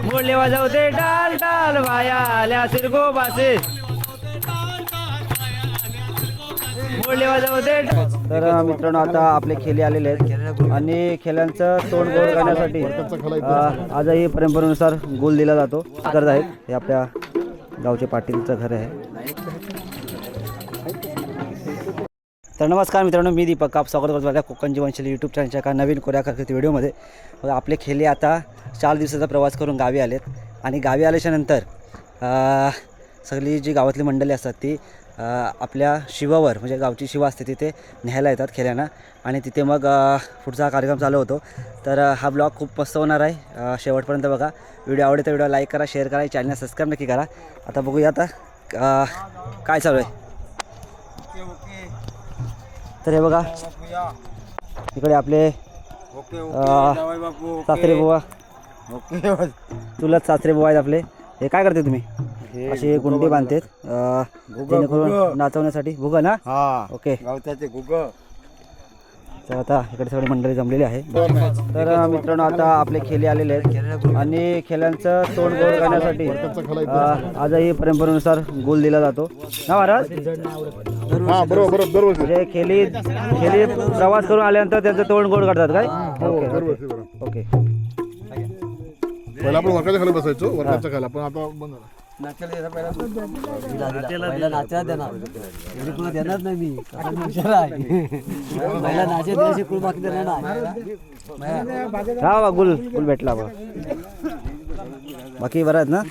मोडले वाजवते टाल टाल बाया आल्या सिरगो बासे मोडले वाजवते। तर मित्रांनो आता आपले खेळी आलेले आहेत आणि खेळ्यांचं तोंड गोड करण्यासाठी आजही परंपरेनुसार गोल दिला जातो करत आहेत। हे आपल्या गावचे पाटीलचं घर आहे। तर नमस्कार मित्रांनो, मी दीपक, आप स्वागत करतो माझ्या कोकण जीवनशैली यूट्यूब चॅनलच्या एका नवीन कोऱ्याकरकरीत व्हिडिओमध्ये। आपले खेळी आता 4 दिवसाचा प्रवास करून गावी आलेत आणि गावी आल्याच्यानंतर सगळी जी गावातली मंडळी असतात ती आपल्या शिवावर म्हणजे गावची शिवा असते तिथे न्यायला येतात खेळ्यांना आणि तिथे मग पुढचा कार्यक्रम चालू होतो। तर हा ब्लॉग खूप मस्त होणार आहे, शेवटपर्यंत बघा। व्हिडिओ आवडला तर व्हिडिओ लाईक करा, शेअर करा, चॅनल सबस्क्राईब नक्की करा। आता बघूया आता काय चालू आहे। तर हे बघा इकडे आपले सासरे बुवा, चुलत सासरे बुवा आहेत आपले। हे काय करते तुम्ही? अशी गुंडी बांधतात जेणेकरून नाचवण्यासाठी। भुगा ना? ओके। तर आता इकडे सगळी मंडळी जमलेली आहे। तर मित्रांनो आता आपले खेळी आलेले आहेत आणि खेळ्यांचं तोंड गोड करण्यासाठी आजही परंपरेनुसार गोल दिला जातो ना महाराज? म्हणजे खेळी प्रवास करून आल्यानंतर त्यांचं तोंड गोड करतात काय? ओके। पहिला आपण वरकाच्या खाली बसायचो, वरकाच्या खाली पण आता बंद झाला। पहिला नाचायला देणार तुला देणार नाही मी, पहिला नाचे द्यायची कुळ बाकी देणार हा गुल गुल भेटला बा। बाकी बरं आहेत ना?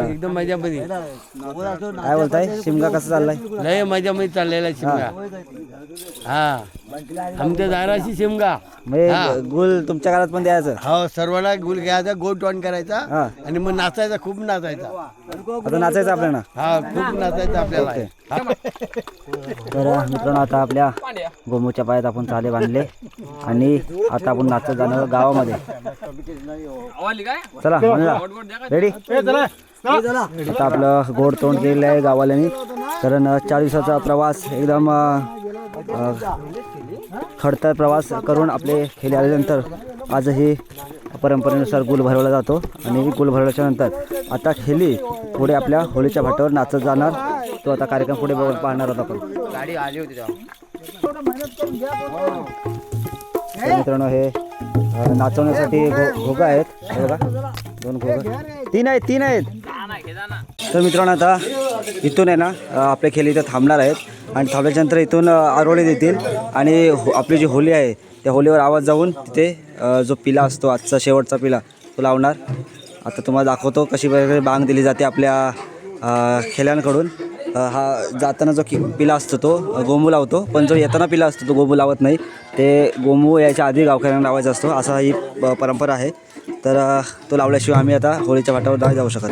एकदम मजामध्ये। काय बोलताय? शिमगा कसा चाललाय? लय मजामध्ये चाललेला शिमगा। हा आमच्या दाराशी शिमगा म्हणजे गुल तुमच्या घरात पण द्यायचं? हो, सर्वांना गुल घ्यायचा, गोड टॉन करायचा आणि मग नाचायचा, खूप नाचायचा। आता नाचायचं आपल्याला? हा, खूप नाचायचं आपल्याला। तर मित्रांनो आता आपल्या गोमूच्या पायात आपण चाले बांधले आणि आता आपण नाचत जाणार गावामध्ये। चला रेडी? आता आपलं गोड तोंड केलेलं आहे गावाल्यानी, कारण 4 दिवसाचा प्रवास एकदम खडतर प्रवास करून आपले खेळी आल्यानंतर आजही परंपरेनुसार गुल भरवला जातो आणि गुल भरवल्याच्या नंतर आता खेळी पुढे आपल्या होळीच्या भाटावर नाचत जाणार। तो आता कार्यक्रम पुढे पाहणार आहोत आपण। गाडी आली होती मित्रांनो हे नाचवण्यासाठी घोगा आहेत, हे बघा 2 घोगा, 3 आहेत। तर मित्रांनो आता इथून आहे ना आपले खेळी इथं थांबणार आहेत आणि थांबल्याच्यानंतर इथून आरोळी देतील आणि आपली जी होली आहे त्या होलीवर आवाज जाऊन तिथे जो पिला असतो आजचा शेवटचा पिला तो लावणार। आता तुम्हाला दाखवतो कशी प्रकारे बांग दिली जाते आपल्या खेळ्यांकडून। हा जाताना जो पिला असतो तो गोमू लावतो, पण जो येताना पिला असतो तो गोमू लावत नाही। ते गोमू यायच्या आधी गावखेड्यांना लावायचा असतो, असा ही परंपरा आहे। तर तो लावल्याशिवाय आम्ही आता होळीच्या भाटावर नाही जाऊ शकत।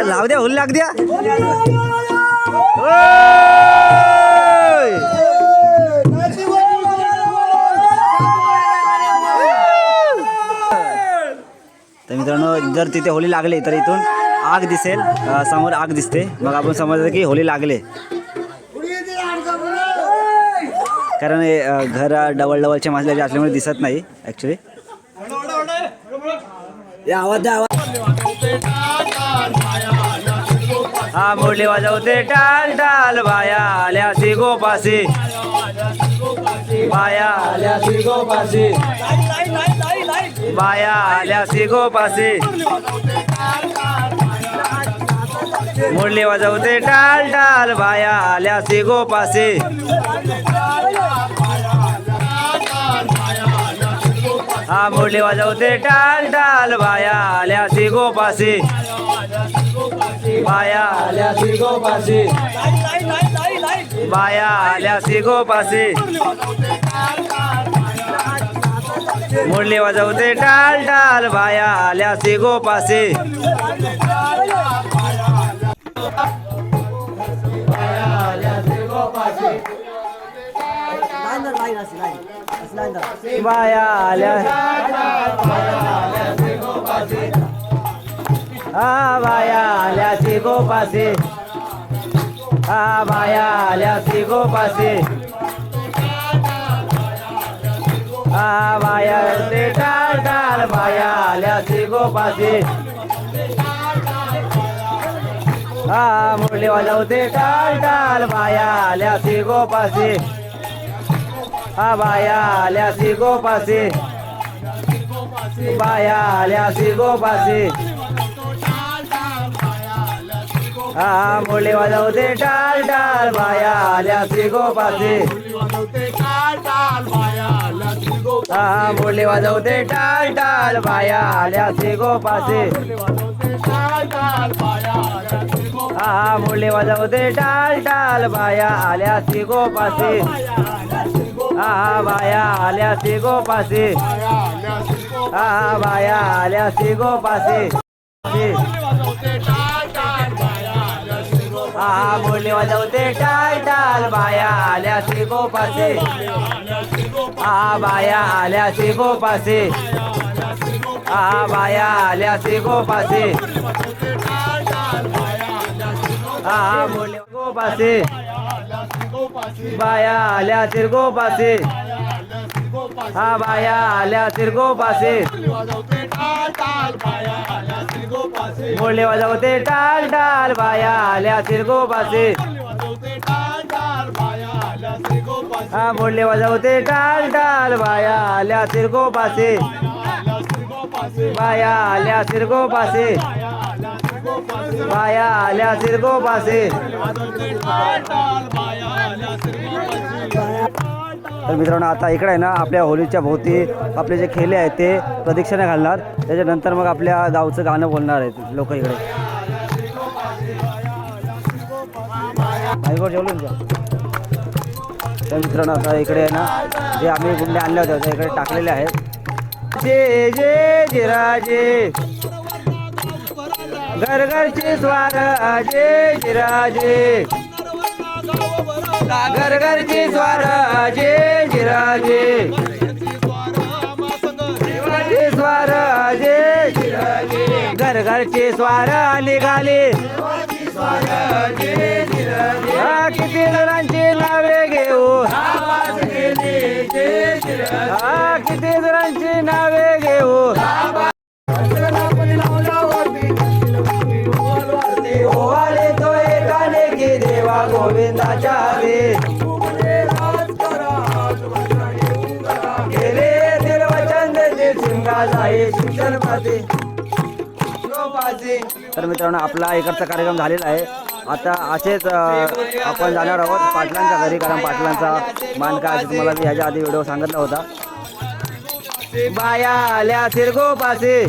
लाव द्या, हुल लाग द्या। तर मित्रांनो जर तिथे होली लागली तर इथून आग दिसेल, समोर आग दिसते, मग आपण समजायचं की होली लागले। कारण घर डबलचे मजल्याचे असल्यामुळे दिसत नाही ॲक्च्युली। हा मोडले वाजवते टाल टाल बाया आल्या सिगोपासी, बाया आल्या सिगोपासी, बाया आल्या सिगोपासी। मोडले वाजवते टाल टाल बाया आल्या सिगोपासी, हा मोडले वाजवते टाल टाल बाया आल्या सिगोपासी, बाया आल्या सिगोपासी, बाया आल्या सिगोपासी। मुरली वाजवते टाल टाल बाया आल्या से गोपासे बाया आल्या हा बाया आल्या से गोपासे हा बाया आल्या से गोपासे हा बाया ते टाल टाल बाया आल्या से गोपासे हा मुरली वाजवते टाल टाल बाया आल्या से गोपासे हा बाया आल्या से गोपासे बाया आल्या से गोपासे हा मुरली वाजवते टाल टाल बाया आल्या से गोपासे हा मुरली वाजवते टाल टाल बाया आल्या से गोपासे हा मुरली वाजवते टाल टाल बाया आल्या से गोपासे हा बाया आल्या से गोपासे हा बाया आल्या से गोपासे हा मुरली वाजवते टाल टाल बाया आल्या से गोपासे हा बाया आल्या से गोपासे हा बाया आल्या से गोपासे हा मुरली गोपासे बाया आल्या से गोपासे हा बाया आल्या से गोपासे मुरली वाजवते टाल टाल बाया आल्या से गोपासे हा मुरली वाजवते टाल टाल बाया आल्या से गोपासे बाया आल्या से गोपासे बाया आल्या से गोपासे तर मित्रांनो आता इकडे आहे ना आपल्या होलीच्या भोवती आपले जे खेळे आहेत ते प्रदक्षिणा घालणार त्याच्यानंतर मग आपल्या गावचं गाणं बोलणार आहेत लोक इकडे जेवलो ना तर मित्रांनो आता इकडे आहे ना जे आम्ही गुंडे आणल्या होत्या त्या इकडे टाकलेले आहेत जे जे जे राजे घर घरचे स्वार जे जे राजे घर घरचे स्वार जे जे राजे स्वार जे घर घरचे स्वार निघाले किती जणांची नावे घेऊ किती जणांची नावे घेऊ ओवाले तो एकाने की देवा गोविंदाच्या रे गेले तिरवचंद जे सिंगा जाई शिक्षणपती. तर मित्रांनो आपला इकडचा कार्यक्रम झालेला आहे. आता असेच आपण जाणार आहोत पाटलांच्या घरी कारण पाटलांचा मान काय तुम्हाला मी ह्याच्या आधी व्हिडिओ सांगितला होता. बाया आल्या सिरगोपासे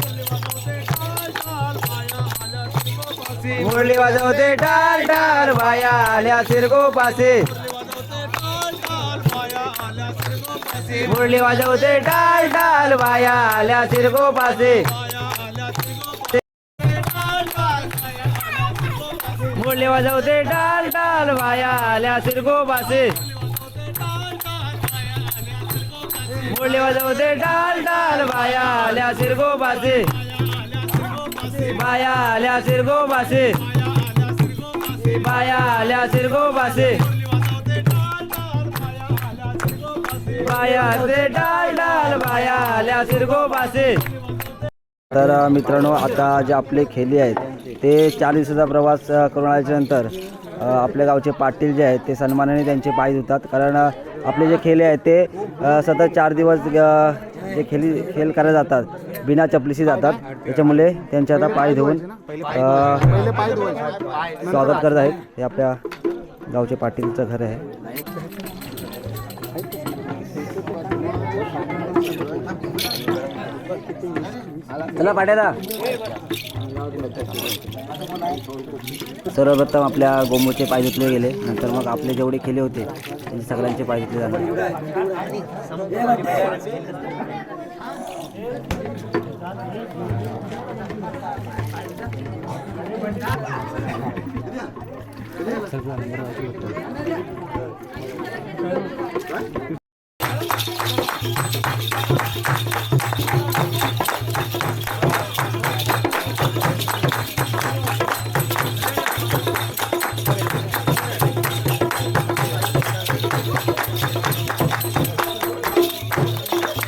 मुरली वाजवते टाल टाल बाया आल्या सिरगोपासे मुरली वाजवते टाल टाल बाया आल्या सिरगोपासे मुरली वाजवते टाल टाल बाया आल्या सिरगोपासे मुरली वाजवते टाल टाल बाया आल्या सिरगोपासे बाया आल्या सिरगोपासे बाया आल्या सिरगोपासे बाया ते टाल टाल बाया आल्या सिरगोपासे. तर मित्रांनो आता जे आपले खेळी आहेत ते 4 दिवसाचा प्रवास करून आल्याच्यानंतर आपल्या गावचे पाटील जे आहेत ते सन्मानाने त्यांचे पाय धुतात कारण आपले जे खेळ आहेत ते सतत 4 दिवस जे खेळ करायला जातात बिना चपलीशी जातात त्याच्यामुळे त्यांचे आता पाय धुवून स्वागत करत आहेत. हे आपल्या गावचे पाटीलचं घर आहे. चला पाट्याला सर्वप्रथम आपल्या गोमूचे पाय धुतले गेले नंतर मग आपले जेवढे खेळे होते त्यांचे सगळ्यांचे पाय धुतले जाणार.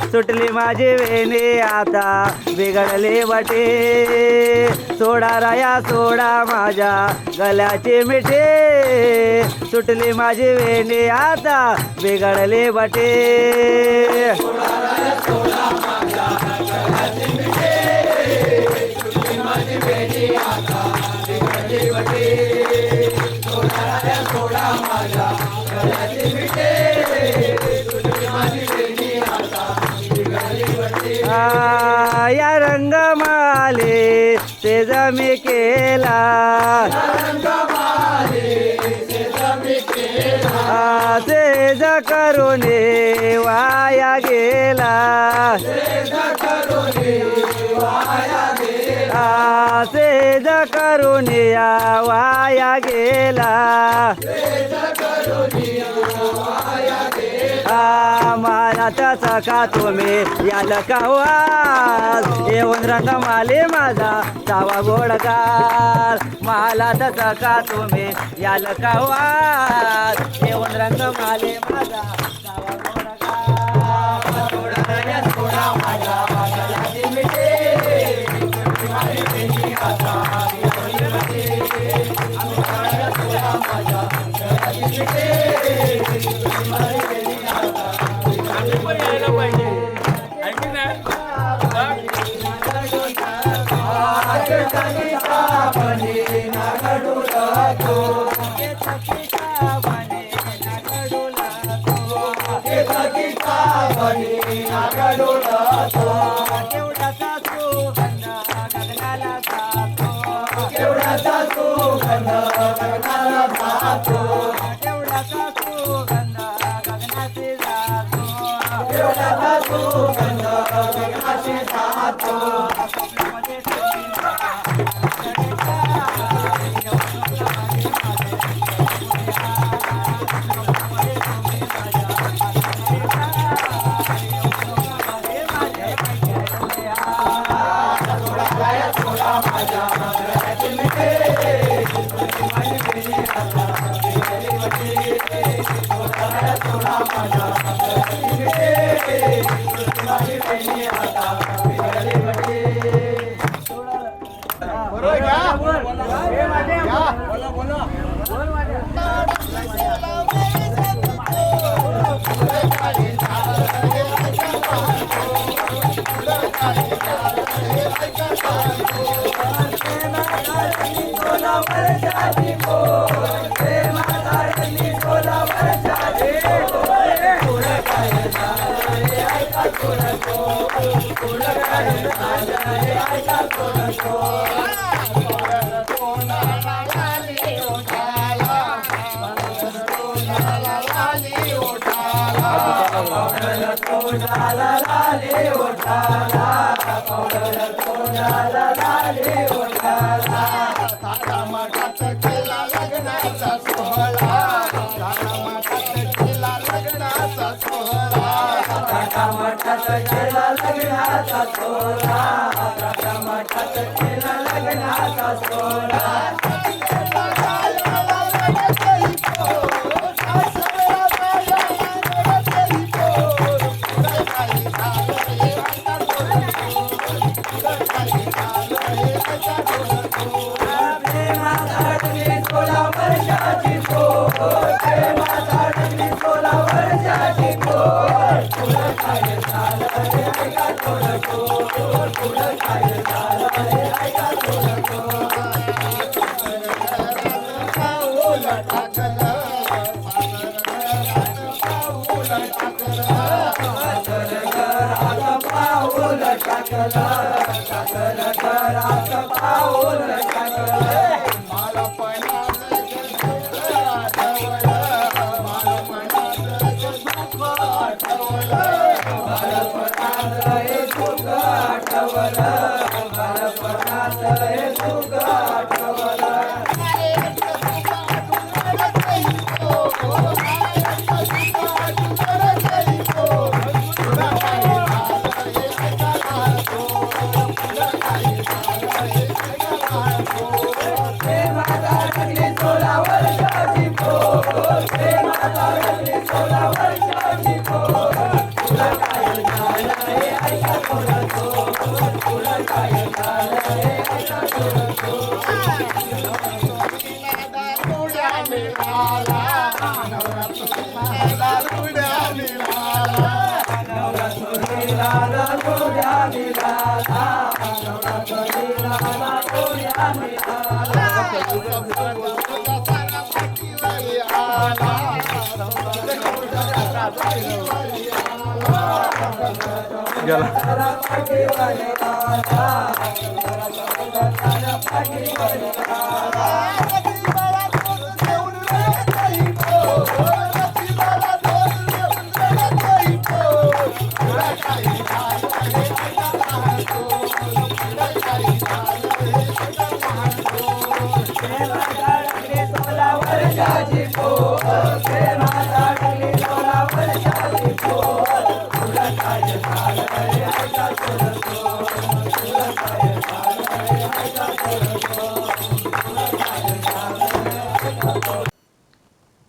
सुटली माझी वेणी आता बिघडले वाटे सोडा राया सोडा माझ्या गल्याचे मिठे सुटली माझी वेणी आता बिघडले वाटे या रंगमाले तेज मी केला तेज करून वाया गेला तेज करून वाया गेला मला त्याचा का तुम्ही याल कावाज येऊन रंगमाले माझा चावा गोडगार मला त्याचा का तुम्ही याल कावाज येऊन रंगमाले माझा चावा गोडगार सोडा राया सोडा माझा गल्याची मिठे माझी वेणी आता बिघडली वाटे सोडा राया सोडा माझा गल्याची मिठे माझी वेणी आता मला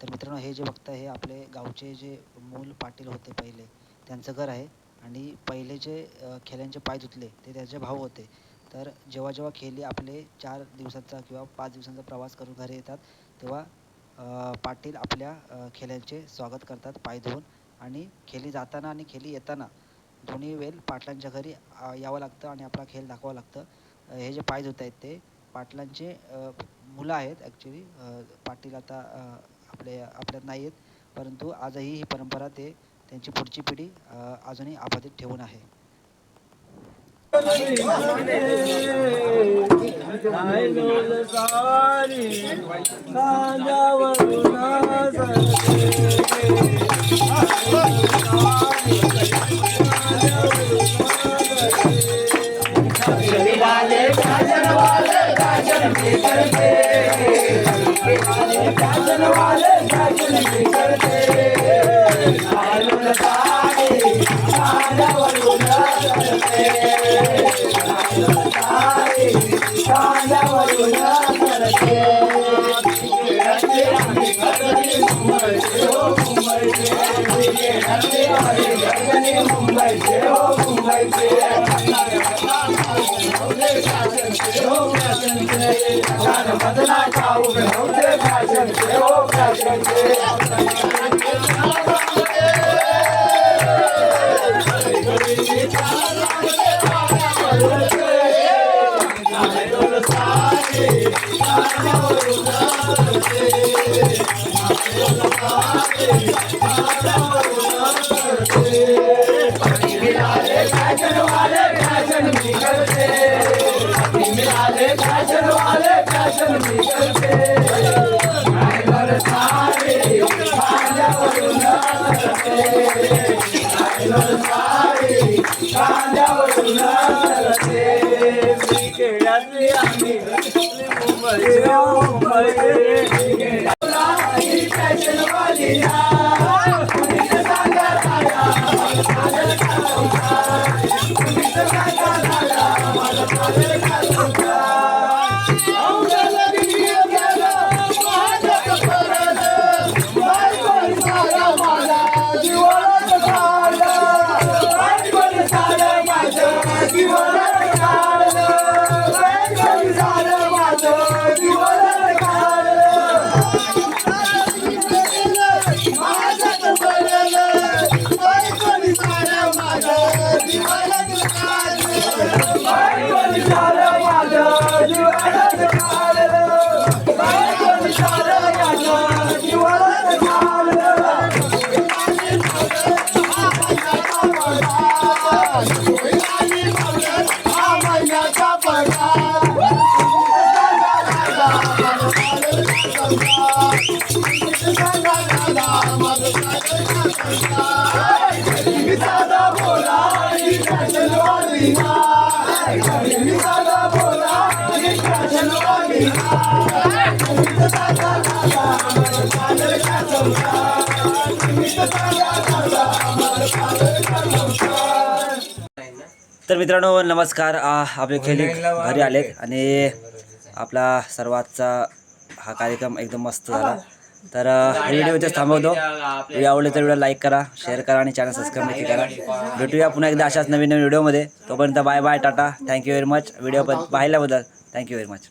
तर मित्रांनो, हे जे बघताय हे आपले गावचे जे मूल पाटील होते पहिले, त्यांचं घर आहे. आणि पहिले जे खेल्यांचे पाय धुतले ते त्याचे भाऊ होते. तर जेव्हा जेव्हा खेली आपले 4 दिवसाचा किंवा 5 दिवसांचा प्रवास करून घरी येतात, तेव्हा पाटील आपल्या खेल्यांचे स्वागत करतात पाय धुवून. आणि खेली जाताना आणि खेली येताना दोन्ही वेळ पाटलांच्या घरी यावं लागतं आणि आपला खेळ दाखवावं लागतं. हे जे पाय धुत आहेत ते पाटलांचे मुलं आहेत ॲक्च्युली. पाटील आता आपल्यात नाही आहेत, परंतु आजही ही परंपरा ते त्यांची पुढची पिढी अजूनही अबाधित ठेवून आहे. तर मित्रांनो नमस्कार. आपले खेळी घरी आलेत आणि आपला सर्वांचा हा कार्यक्रम एकदम मस्त झाला. तर व्हिडिओ इथेच थांबवतो. व्हिडिओ आवडले तर व्हिडिओ लाईक करा, शेअर करा आणि चॅनल सबस्क्राईब नक्की करा. भेटूया पुन्हा एकदा अशाच नवीन व्हिडिओमध्ये. तोपर्यंत bye bye, tata. Thank you very much. Video पाहिल्याबद्दल थँक्यू व्हेरी मच.